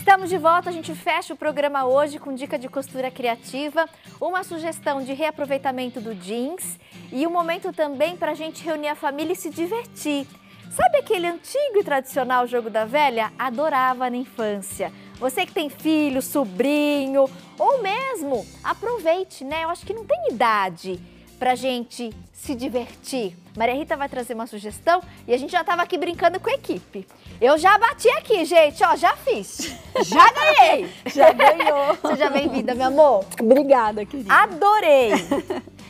Estamos de volta, a gente fecha o programa hoje com dica de costura criativa, uma sugestão de reaproveitamento do jeans e um momento também para a gente reunir a família e se divertir. Sabe aquele antigo e tradicional jogo da velha? Adorava na infância. Você que tem filho, sobrinho ou mesmo, aproveite, né? Eu acho que não tem idade pra gente se divertir. Maria Rita vai trazer uma sugestão e a gente já estava aqui brincando com a equipe. Eu já bati aqui, gente, ó, já fiz. Já ganhei. Já ganhou. Seja bem-vinda, meu amor. Obrigada, querida. Adorei.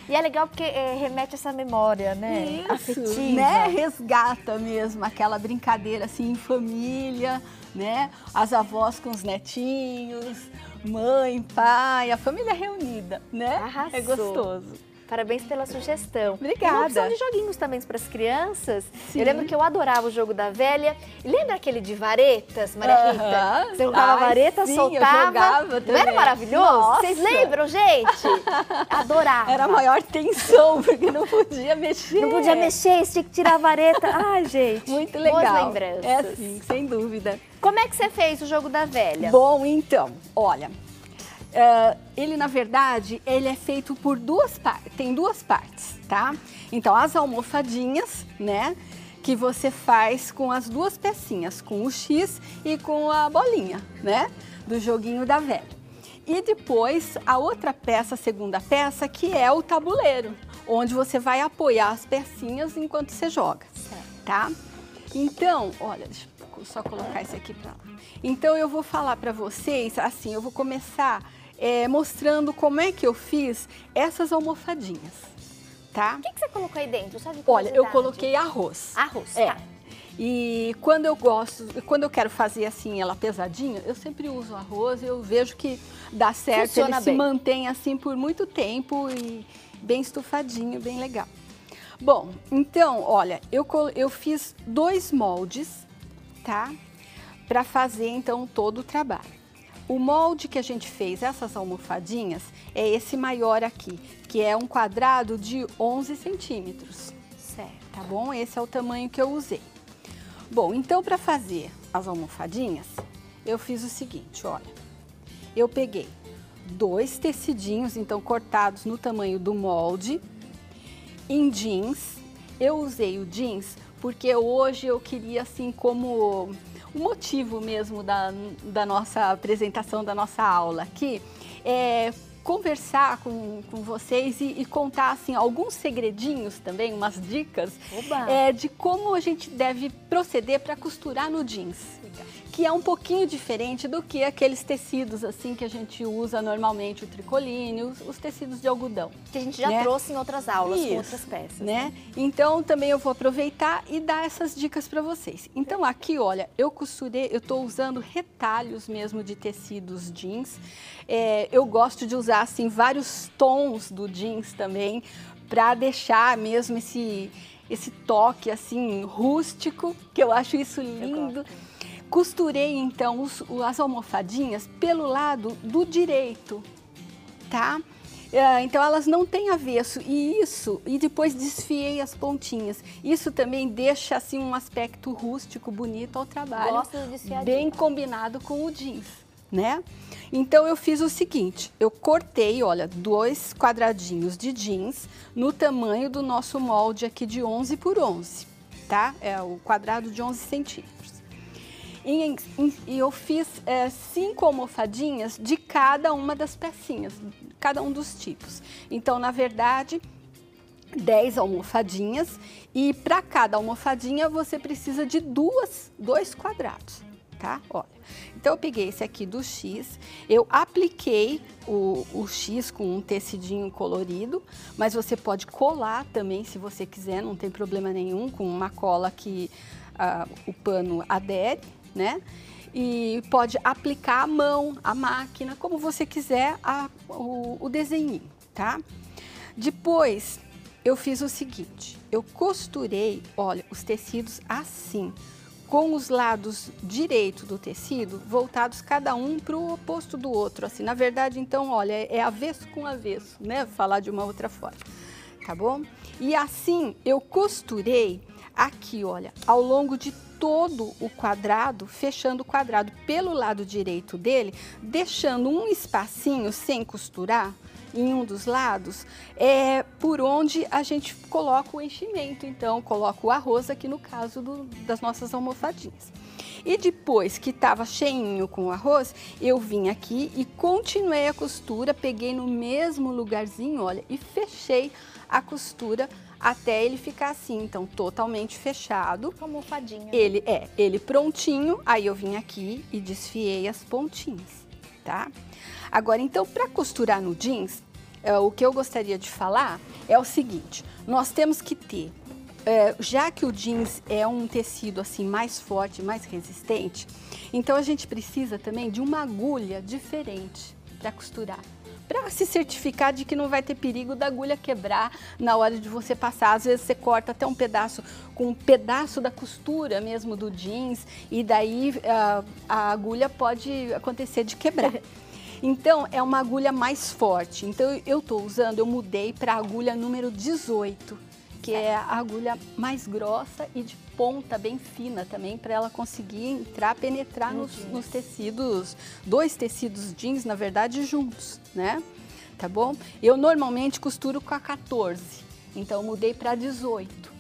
E é legal porque remete essa memória, né? Isso, afetiva. né? Resgata mesmo aquela brincadeira assim em família, né? As avós com os netinhos, mãe, pai, a família reunida, né? Arrasou. É gostoso. Parabéns pela sugestão. Obrigada. Uma opção de joguinhos também para as crianças. Sim. Eu lembro que eu adorava o jogo da velha. E lembra aquele de varetas, Maria Rita? Você jogava a vareta, sim, soltava. eu jogava Não era maravilhoso? Nossa. Vocês lembram, gente? Adorava. Era a maior tensão, porque não podia mexer. Não podia mexer, você tinha que tirar a vareta. Ai, gente. Muito legal. Boas lembranças. É sim, sem dúvida. Como é que você fez o jogo da velha? Bom, então, olha... ele, na verdade, ele é feito por tem duas partes, tá? Então, as almofadinhas, né, que você faz com as duas pecinhas, com o X e com a bolinha, né, do joguinho da velha. E depois, a outra peça, a segunda peça, que é o tabuleiro, onde você vai apoiar as pecinhas enquanto você joga, tá? Então, olha, deixa eu só colocar esse aqui pra lá. Então, eu vou falar pra vocês, assim, eu vou começar... mostrando como é que eu fiz essas almofadinhas, tá? O que você colocou aí dentro? Só de Olha, eu curiosidade. coloquei arroz. Arroz, tá. E quando eu quero fazer assim ela pesadinha, eu sempre uso arroz, eu vejo que dá certo, Funciona ele bem. se mantém assim por muito tempo e bem estufadinho, bem legal. Bom, então, olha, eu fiz 2 moldes, tá? Para fazer então todo o trabalho. O molde que a gente fez, essas almofadinhas, é esse maior aqui, que é um quadrado de 11 centímetros. Certo. Tá bom? Esse é o tamanho que eu usei. Bom, então para fazer as almofadinhas, eu fiz o seguinte, olha. Eu peguei 2 tecidinhos, então cortados no tamanho do molde, em jeans. Eu usei o jeans porque hoje eu queria assim como... o motivo mesmo da nossa apresentação, da nossa aula aqui, é conversar com vocês e contar assim, alguns segredinhos também, umas dicas de como a gente deve proceder para costurar no jeans. Que é um pouquinho diferente do que aqueles tecidos assim que a gente usa normalmente, o tricoline, os tecidos de algodão. Que a gente já trouxe em outras aulas, com outras peças. Né? Então, também eu vou aproveitar e dar essas dicas para vocês. Então, aqui, olha, eu costurei, eu estou usando retalhos mesmo de tecidos jeans. Eu gosto de usar, assim, vários tons do jeans também, para deixar mesmo esse toque, assim, rústico, que eu acho isso lindo. Costurei, então, as almofadinhas pelo lado do direito, tá? Então, elas não têm avesso e depois desfiei as pontinhas. Isso também deixa, assim, um aspecto rústico, bonito ao trabalho. Gosto do desfiadinho. Bem combinado com o jeans, né? Então, eu fiz o seguinte, eu cortei, olha, 2 quadradinhos de jeans no tamanho do nosso molde aqui de 11 por 11, tá? É o quadrado de 11 centímetros. E eu fiz 5 almofadinhas de cada uma das pecinhas, cada um dos tipos. Então, na verdade, 10 almofadinhas e para cada almofadinha você precisa de 2 quadrados, tá? Olha, então eu peguei esse aqui do X, eu apliquei o X com um tecidinho colorido, mas você pode colar também se você quiser, não tem problema nenhum, com uma cola que o pano adere, né? E pode aplicar a mão, a máquina, como você quiser o desenho, tá? Depois eu fiz o seguinte, eu costurei, olha, os tecidos assim, com os lados direito do tecido voltados cada um para o oposto do outro, assim. Na verdade, então, olha, é avesso com avesso, né? Vou falar de uma outra forma, tá bom? E assim eu costurei aqui, olha, ao longo de todo o quadrado, fechando o quadrado pelo lado direito dele, deixando um espacinho sem costurar em um dos lados, por onde a gente coloca o enchimento. Então, coloco o arroz aqui no caso das nossas almofadinhas. E depois que estava cheinho com o arroz, eu vim aqui e continuei a costura, peguei no mesmo lugarzinho, olha, e fechei a costura até ele ficar assim, então totalmente fechado. Uma almofadinha. Ele prontinho, aí eu vim aqui e desfiei as pontinhas, tá? Agora, então, para costurar no jeans, o que eu gostaria de falar é o seguinte, nós temos que ter, já que o jeans é um tecido assim mais forte, mais resistente, então a gente precisa também de uma agulha diferente para costurar, para se certificar de que não vai ter perigo da agulha quebrar na hora de você passar. Às vezes você corta até um pedaço com um pedaço da costura mesmo do jeans e daí a agulha pode acontecer de quebrar. Então, é uma agulha mais forte. Então, eu mudei para a agulha número 18, que é a agulha mais grossa e de ponta bem fina também, para ela conseguir penetrar nos tecidos, 2 tecidos jeans, na verdade, juntos, né? Tá bom? Eu normalmente costuro com a 14, então eu mudei para 18,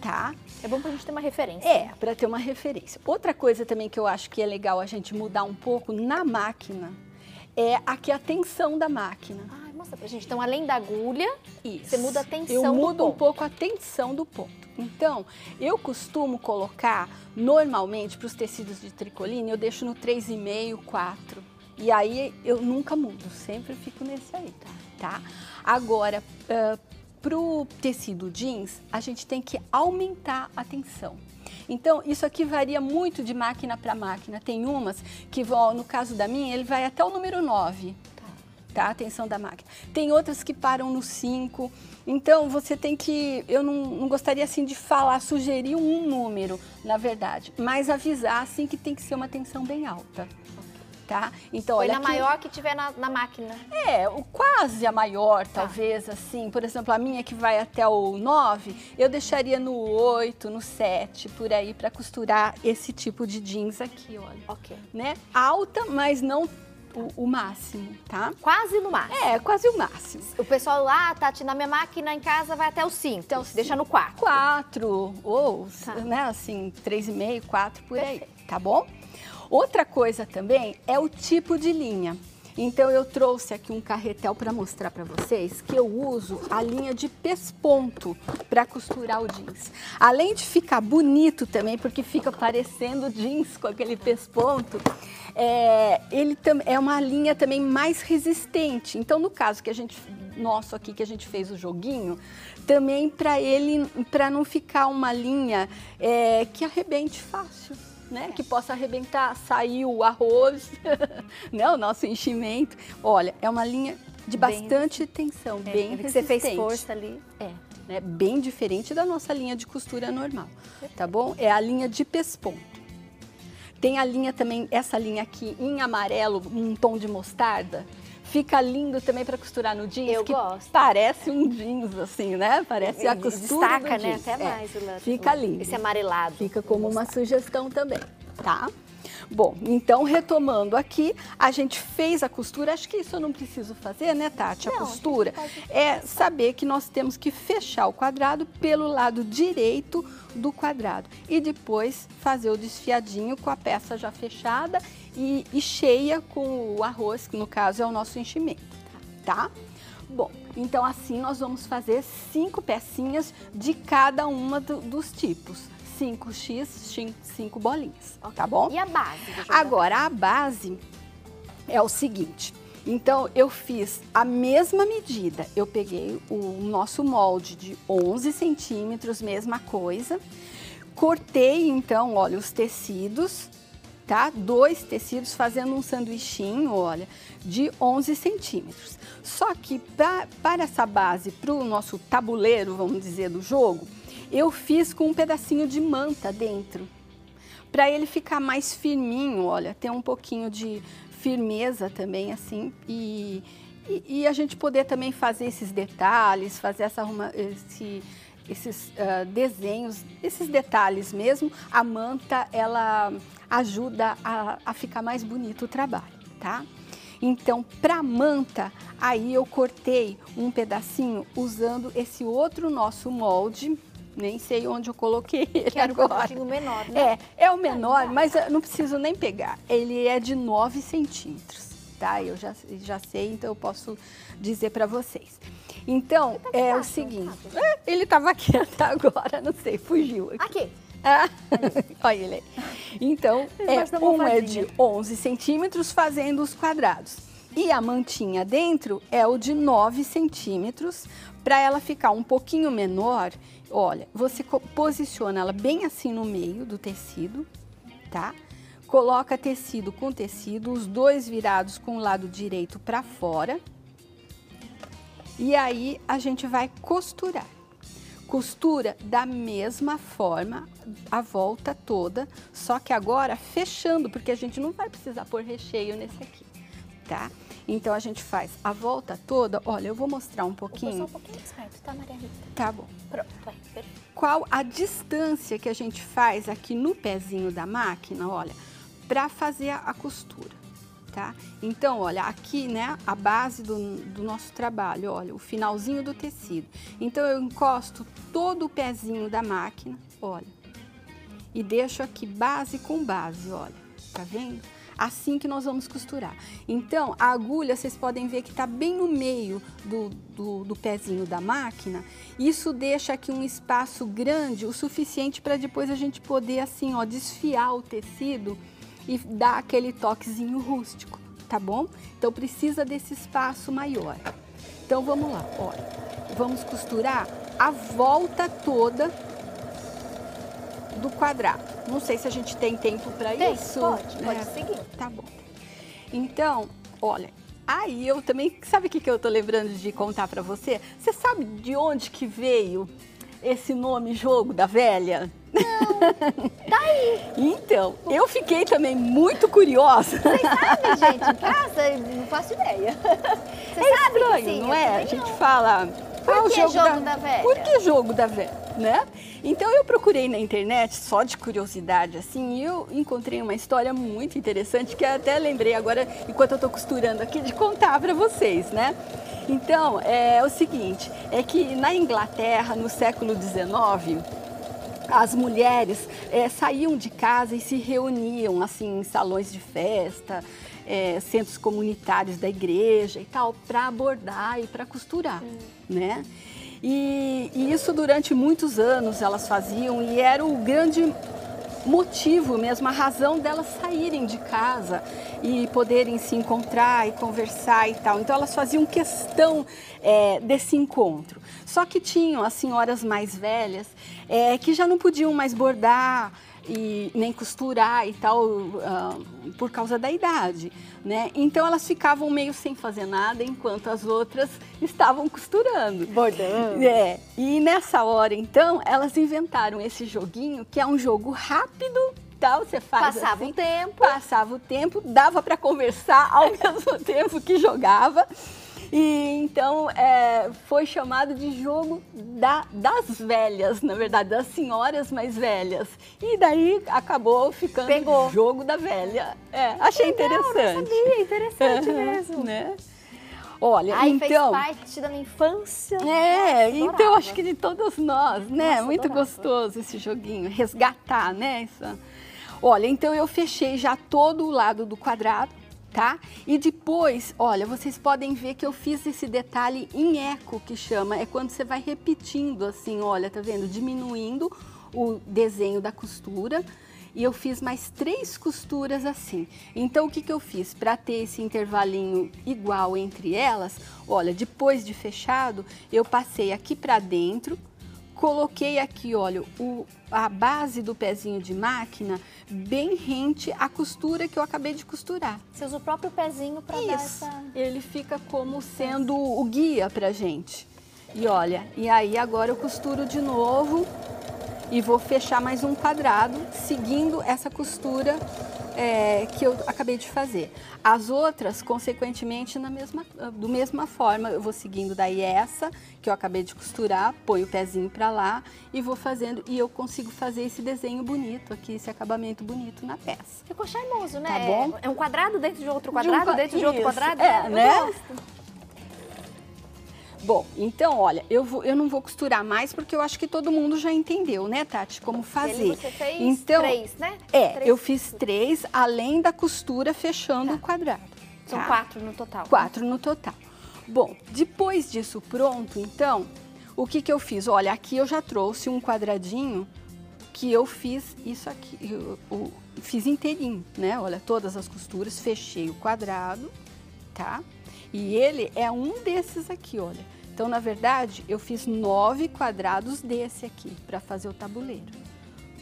tá? É bom pra gente ter uma referência. Para ter uma referência. Outra coisa também que eu acho que é legal a gente mudar um pouco na máquina, aqui a tensão da máquina. Ah, mostra pra gente. Então, além da agulha, isso, você muda a tensão do ponto. Eu mudo um pouco a tensão do ponto. Então, eu costumo colocar, normalmente, para os tecidos de tricoline, eu deixo no 3,5, 4. E aí, eu nunca mudo, sempre fico nesse aí, tá? Agora, para o tecido jeans, a gente tem que aumentar a tensão. Então, isso aqui varia muito de máquina para máquina. Tem umas que vão, no caso da minha, ele vai até o número 9, tá? A tensão da máquina. Tem outras que param no 5. Então, você tem que... Eu não gostaria, assim, de falar, sugerir um número, na verdade. Mas avisar, assim, que tem que ser uma tensão bem alta. Tá? Então, olha, na maior que tiver na máquina. Quase a maior, talvez, assim. Por exemplo, a minha que vai até o 9, eu deixaria no 8, no 7, por aí, para costurar esse tipo de jeans aqui, olha. Ok. Né? Alta, mas não o máximo, tá? Quase no máximo. Quase o máximo. O pessoal lá, Tati, na minha máquina em casa vai até o 5. Então, deixa no 4. 4, ou, né, assim, 3,5, 4, por aí, tá bom? Outra coisa também é o tipo de linha. Então, eu trouxe aqui um carretel para mostrar para vocês que eu uso a linha de pesponto para costurar o jeans. Além de ficar bonito também, porque fica parecendo jeans com aquele pesponto, ele é uma linha também mais resistente. Então, no caso que nosso aqui, que a gente fez o joguinho, também para não ficar uma linha que arrebente fácil. Né, que possa arrebentar, sair o arroz, né, o nosso enchimento. Olha, é uma linha de bastante tensão, bem resistente. Você fez força ali. Né, bem diferente da nossa linha de costura normal, tá bom? É a linha de pesponto. Tem a linha também, essa linha aqui em amarelo, um tom de mostarda. Fica lindo também para costurar no jeans. Eu gosto. Parece um jeans, assim, né? Parece a costura destaca, do né? jeans. Até mais o lance. Fica lindo. Esse amarelado. Fica como uma sugestão também, tá? Bom, então, retomando aqui, a gente fez a costura. Acho que isso eu não preciso fazer, né, Tati? A costura é saber que nós temos que fechar o quadrado pelo lado direito do quadrado. E depois fazer o desfiadinho com a peça já fechada e cheia com o arroz, que no caso é o nosso enchimento, tá? Bom, então assim nós vamos fazer 5 pecinhas de cada uma dos tipos. 5x, 5 bolinhas, tá bom? E a base? Agora, a base é o seguinte. Então, eu fiz a mesma medida. Eu peguei o nosso molde de 11 centímetros, mesma coisa. Cortei, então, olha, os tecidos, tá? 2 tecidos fazendo um sanduichinho, olha, de 11 centímetros. Só que para essa base, para o nosso tabuleiro, vamos dizer, do jogo, eu fiz com um pedacinho de manta dentro, para ele ficar mais firminho, olha, ter um pouquinho de firmeza também, assim, e a gente poder também fazer esses detalhes, fazer esses desenhos, esses detalhes mesmo, a manta, ela ajuda a ficar mais bonito o trabalho, tá? Então, para manta, aí eu cortei um pedacinho usando esse outro nosso molde, nem sei onde eu coloquei ele que era agora. Um pouquinho menor, né? É o menor, mas eu não preciso nem pegar. Ele é de 9 centímetros, tá? Eu já sei, então eu posso dizer para vocês. Então, é o seguinte, ele estava aqui até agora, não sei, fugiu aqui. Aqui. Olha ele aí. Então, um é de 11 centímetros fazendo os quadrados. E a mantinha dentro é o de 9 centímetros. Para ela ficar um pouquinho menor, olha, você posiciona ela bem assim no meio do tecido, tá? Coloca tecido com tecido, os dois virados com o lado direito para fora. E aí a gente vai costurar. Costura da mesma forma a volta toda, só que agora fechando, porque a gente não vai precisar pôr recheio nesse aqui, tá? Então a gente faz a volta toda, olha, eu vou mostrar um pouquinho. Um pouquinho mais perto, tá, Maria Rita? Tá bom. Pronto, vai, perfeito. Qual a distância que a gente faz aqui no pezinho da máquina, olha, para fazer a costura. Tá? Então, olha, aqui, né, a base do nosso trabalho, olha, o finalzinho do tecido. Então, eu encosto todo o pezinho da máquina, olha, e deixo aqui base com base, olha, tá vendo? Assim que nós vamos costurar. Então, a agulha, vocês podem ver que tá bem no meio do pezinho da máquina. Isso deixa aqui um espaço grande, o suficiente para depois a gente poder, assim, ó, desfiar o tecido e dar aquele toquezinho rústico, tá bom? Então, precisa desse espaço maior. Então, vamos lá, olha. Vamos costurar a volta toda do quadrado. Não sei se a gente tem tempo para isso. Pode seguir. Tá bom. Então, olha, aí eu também... Sabe o que eu tô lembrando de contar para você? Você sabe de onde que veio esse nome Jogo da Velha? Não, daí. Então, eu fiquei também muito curiosa. Vocês sabem, gente, em casa? Não faço ideia. Você sabe estranho, sim, não é? A gente não. fala... Por que Jogo da Velha? Por que Jogo da Velha, né? Então, eu procurei na internet, só de curiosidade, assim, e eu encontrei uma história muito interessante, que eu até lembrei agora, enquanto eu tô costurando aqui, de contar para vocês, né? Então, é o seguinte, é que na Inglaterra, no século XIX, as mulheres saíam de casa e se reuniam, assim, em salões de festa, centros comunitários da igreja e tal, para bordar e para costurar, né? E isso durante muitos anos elas faziam e era o grande motivo mesmo, a razão delas saírem de casa e poderem se encontrar e conversar e tal. Então elas faziam questão desse encontro. Só que tinham as senhoras mais velhas que já não podiam mais bordar e nem costurar e tal por causa da idade, né? Então elas ficavam meio sem fazer nada enquanto as outras estavam costurando. Bordando. E nessa hora então elas inventaram esse joguinho que é um jogo rápido. Tal, você faz Passava assim, o tempo. Passava o tempo, dava para conversar ao mesmo tempo que jogava. E então foi chamado de jogo das velhas, na verdade, das senhoras mais velhas. E daí acabou ficando Jogo da Velha. Achei interessante. Não sabia, interessante mesmo. Né? Olha, aí então... fez parte da minha infância. Então acho que de todos nós, né? Nossa, muito adorava. gostoso esse joguinho, resgatar, né? Isso. Olha, então eu fechei já todo o lado do quadrado, tá? E depois, olha, vocês podem ver que eu fiz esse detalhe em eco, que chama, é quando você vai repetindo assim, olha, tá vendo? Diminuindo o desenho da costura. E eu fiz mais 3 costuras assim. Então, o que que eu fiz? Para ter esse intervalinho igual entre elas, olha, depois de fechado, eu passei aqui para dentro, coloquei aqui, olha, a base do pezinho de máquina bem rente à costura que eu acabei de costurar. Você usa o próprio pezinho para dar essa... Ele fica como sendo o guia pra gente. E olha, e aí agora eu costuro de novo e vou fechar mais um quadrado, seguindo essa costura que eu acabei de fazer. As outras, consequentemente, do mesma forma, eu vou seguindo daí essa, que eu acabei de costurar, ponho o pezinho pra lá e vou fazendo, e eu consigo fazer esse desenho bonito aqui, esse acabamento bonito na peça. Ficou charmoso, né? Tá bom? É um quadrado dentro de outro quadrado, dentro de outro quadrado. né? Eu gosto. Bom, então, olha, eu não vou costurar mais porque eu acho que todo mundo já entendeu, né, Tati, como fazer. Você fez então, 3, né? Eu fiz 3, além da costura fechando o quadrado. São 4 no total. 4 no total. Bom, depois disso pronto, então, o que eu fiz? Olha, aqui eu já trouxe um quadradinho que eu fiz isso aqui, eu fiz inteirinho, né? Olha, todas as costuras, fechei o quadrado, tá? E ele é um desses aqui, olha. Então, na verdade, eu fiz 9 quadrados desse aqui para fazer o tabuleiro,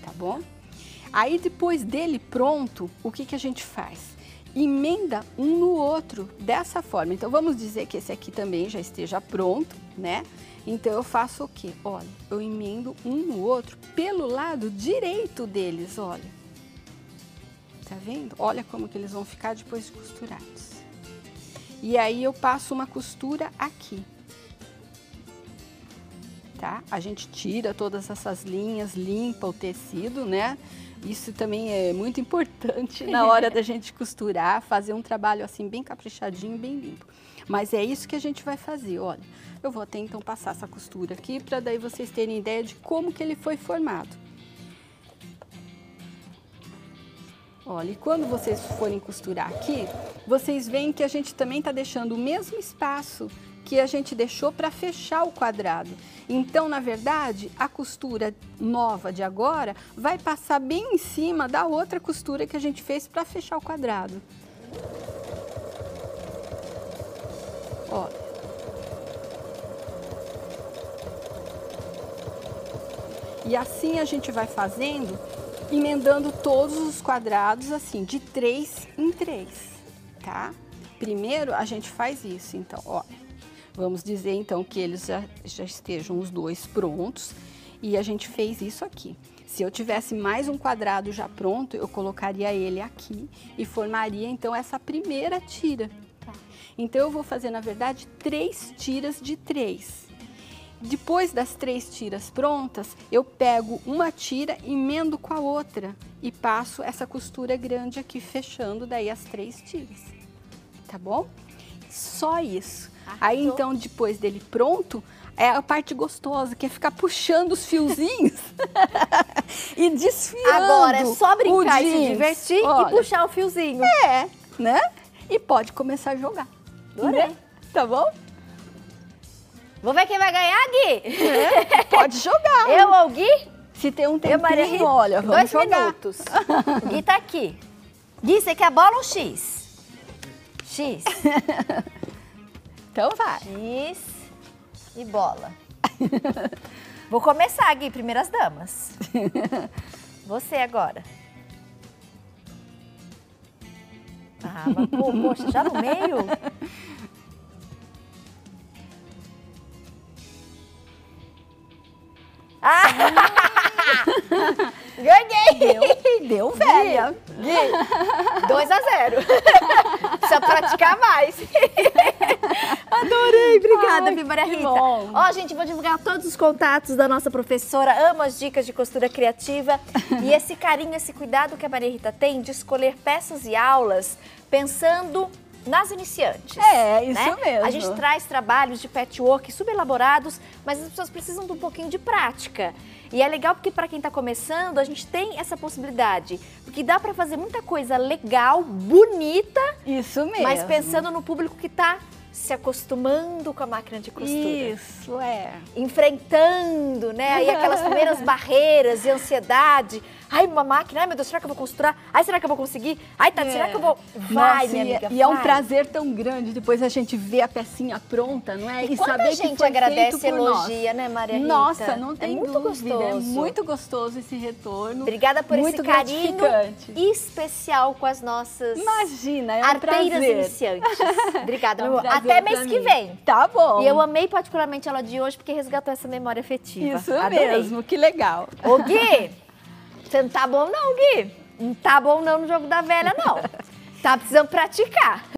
tá bom? Aí, depois dele pronto, o que a gente faz? Emenda um no outro dessa forma. Então, vamos dizer que esse aqui também já esteja pronto, né? Então, eu faço o quê? Olha, eu emendo um no outro pelo lado direito deles, olha. Tá vendo? Olha como que eles vão ficar depois de costurados. E aí eu passo uma costura aqui, tá? A gente tira todas essas linhas, limpa o tecido, né? Isso também é muito importante na hora da gente costurar, fazer um trabalho assim bem caprichadinho, bem limpo. Mas é isso que a gente vai fazer, olha. Eu vou até então passar essa costura aqui para daí vocês terem ideia de como que ele foi formado. Olha, e quando vocês forem costurar aqui, vocês veem que a gente também está deixando o mesmo espaço que a gente deixou para fechar o quadrado. Então, na verdade, a costura nova de agora vai passar bem em cima da outra costura que a gente fez para fechar o quadrado. Olha. E assim a gente vai fazendo, emendando todos os quadrados assim, de 3 em 3, tá? Primeiro a gente faz isso, então, ó. Vamos dizer então que eles já estejam os dois prontos e a gente fez isso aqui. Se eu tivesse mais um quadrado já pronto, eu colocaria ele aqui e formaria então essa primeira tira. Tá? Então eu vou fazer na verdade 3 tiras de 3. Depois das 3 tiras prontas, eu pego uma tira, emendo com a outra e passo essa costura grande aqui, fechando daí as 3 tiras, tá bom? Só isso. Aí então, depois dele pronto, é a parte gostosa, que é ficar puxando os fiozinhos e desfiando. Agora é só brincar e se jeans. divertir. Olha, e puxar o fiozinho. É, né? E pode começar a jogar. Adorei. Né? Tá bom? Vou ver quem vai ganhar, Gui. É, pode jogar. Eu ou o Gui? Se tem um Eu, Maria tempinho, Rita, olha, vamos 2 jogar. minutos. O Gui tá aqui. Gui, você quer bola ou X? X. Então vai. X e bola. Vou começar, Gui, primeiras damas. Você agora. Ah, mas poxa, já no meio? Ah! Ganhei! Deu velha. Gui, 2-0. Precisa praticar mais. Adorei, obrigada, Ai, Maria que Rita. bom. Ó, gente, vou divulgar todos os contatos da nossa professora, ama as dicas de costura criativa e esse carinho, esse cuidado que a Maria Rita tem de escolher peças e aulas pensando nas iniciantes. É, isso mesmo. A gente traz trabalhos de patchwork super elaborados, mas as pessoas precisam de um pouquinho de prática. E é legal porque para quem está começando, a gente tem essa possibilidade. Porque dá para fazer muita coisa legal, bonita. Isso mesmo. Mas pensando no público que está se acostumando com a máquina de costura. Isso, é. Enfrentando, né? Aí aquelas primeiras barreiras e ansiedade. Ai, uma máquina, ai meu Deus, será que eu vou costurar? Ai, será que eu vou conseguir? Ai, Tati, será que eu vou? Vai, nossa, minha amiga, e é um vai. prazer tão grande depois a gente ver a pecinha pronta, não é? E quando saber a gente que foi agradece e feito por elogia, nós. né, Maria Rita? Nossa, não tem muito dúvida. gostoso. É muito gostoso esse retorno. Obrigada por muito esse carinho gratificante. especial com as nossas Imagina, é um arteiras prazer. iniciantes. Obrigada, É um meu amor. prazer até mês que vem. Tá bom. E eu amei particularmente ela de hoje porque resgatou essa memória afetiva. Isso Adorei. mesmo, que legal. Ô Gui, você não tá bom não, Gui. Não tá bom não no jogo da velha, não. Tá precisando praticar.